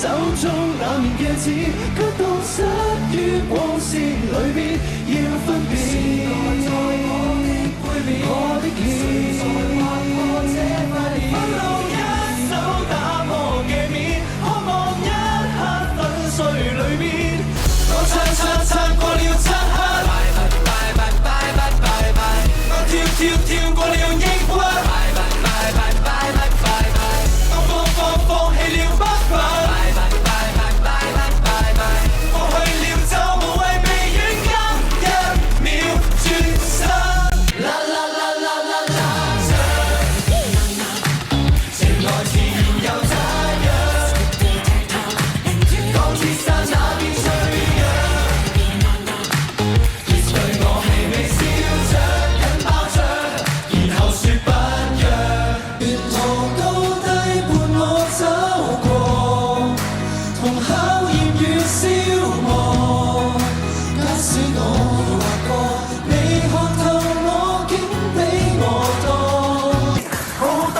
手中那面鏡子，卻蕩失於光線裏面，要分辨我的臉。分路一手打破鏡面，渴望一刻粉碎裏面。我撐過了漆黑，我跳過了抑鬱，我放棄了不忿，過去了就無謂被冤家一秒轉身。啦啦啦啦啦啦，情愛自然有太陽，鋼鐵山那邊脆弱，別對我微微笑着緊抱着，然後說不讓。沿途高低伴我走過，同考驗與消磨。假使我疑惑過，你看透我竟比我多。浩蕩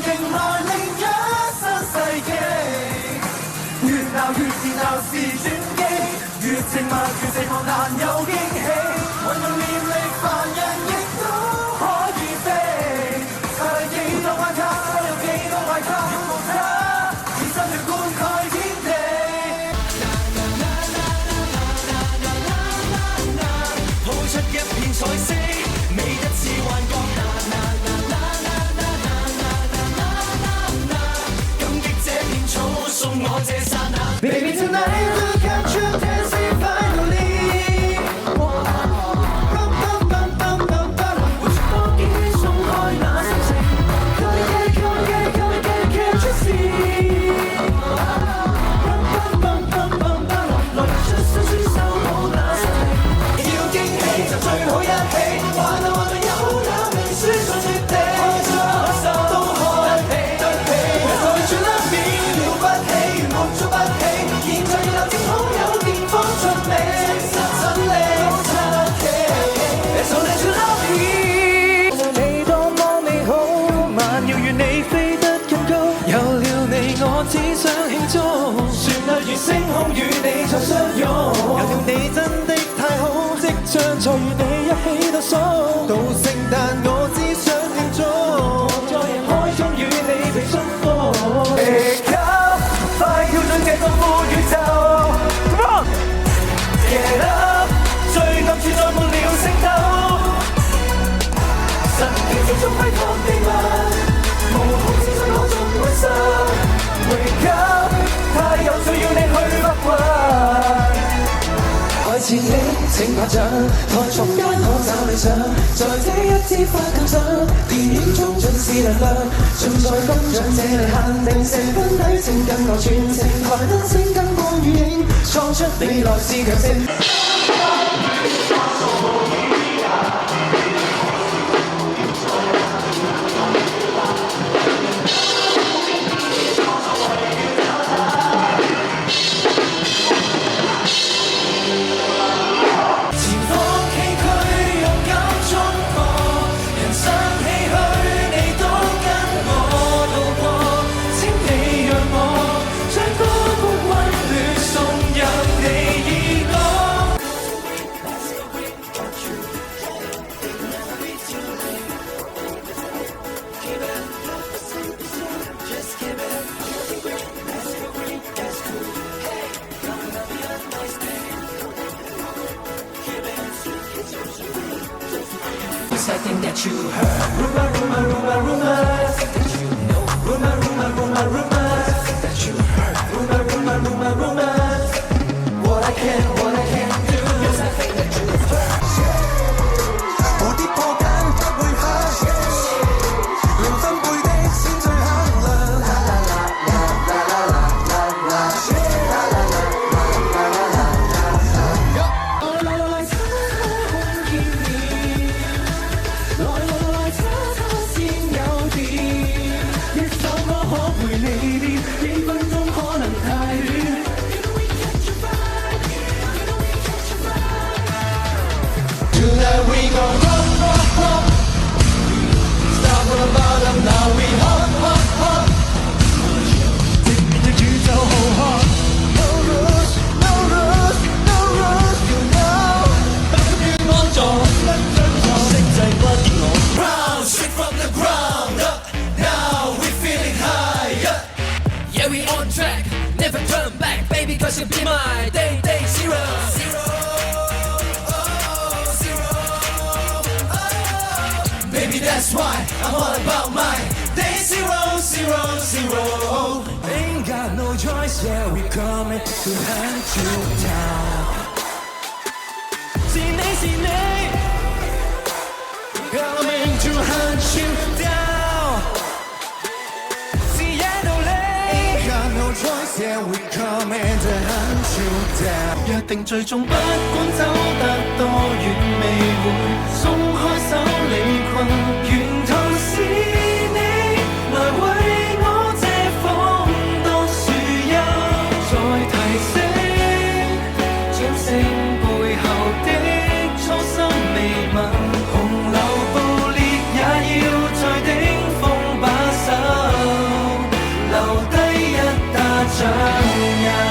迎來另一新世紀，越鬧越熱鬧是轉機，越靜默越寂寞難有驚喜。運用念力凡人亦都可以飛，擦亮幾多關卡，有幾多壞卡，越無他，以心血灌溉天地。鋪出一片彩色，每一次幻覺。感激這片草送我這剎那。Baby tonight look at you dancing finally。活出多幾鬆開那心情。Can't you see？來出新鮮收好那心情。要驚喜就最好一起，玩有那名書信説地，都開對比，來住啦面了不起，夢觸不起，現在要立正好有電光出味，真理好出奇，so let you love me。你多麼美好，萬要與你飛得更高，有了你我只想慶祝，旋律如星空與你再相擁，有了你真的太好，即將再與你一起倒數，到聖誕我只想慶祝，在人海中與你被祝福。Pick up， 快跳進這個副宇宙 ，Come on，Get up， 最暗處再沒了星斗，神經之中窺探秘密，無孔之中我總會失。Wake up， 太有趣要你去發掘。愛前你請拍掌，台中間可找理想，在這一支花金上，電影中盡是能量，盡在分享這裏限定成分體情更流全程台燈星跟光與影，創出未來是強盛。Something that you heard. Rumors that you know. Rumors that you heard. Rumors. What I can do. Something that you heard. 蝴蝶破繭不會黑，零分貝的先最響亮。來擦擦先有電。track, never turn back, baby, cause you'll be my day, day zero. Baby, that's why I'm all about my day zero, zero, zero. Ain't got no choice, yeah, we coming to hunt you down. See me, coming to hunt you down. Seattle Lane, ain't got no choice, yeah, we coming to hunt you down. 約定最終不管走得多遠，未會鬆開手離困，沿途是你來為我遮風當樹蔭，再提醒掌聲背後的初心未泯，洪流暴烈也要在頂峰把守，留低一打掌印。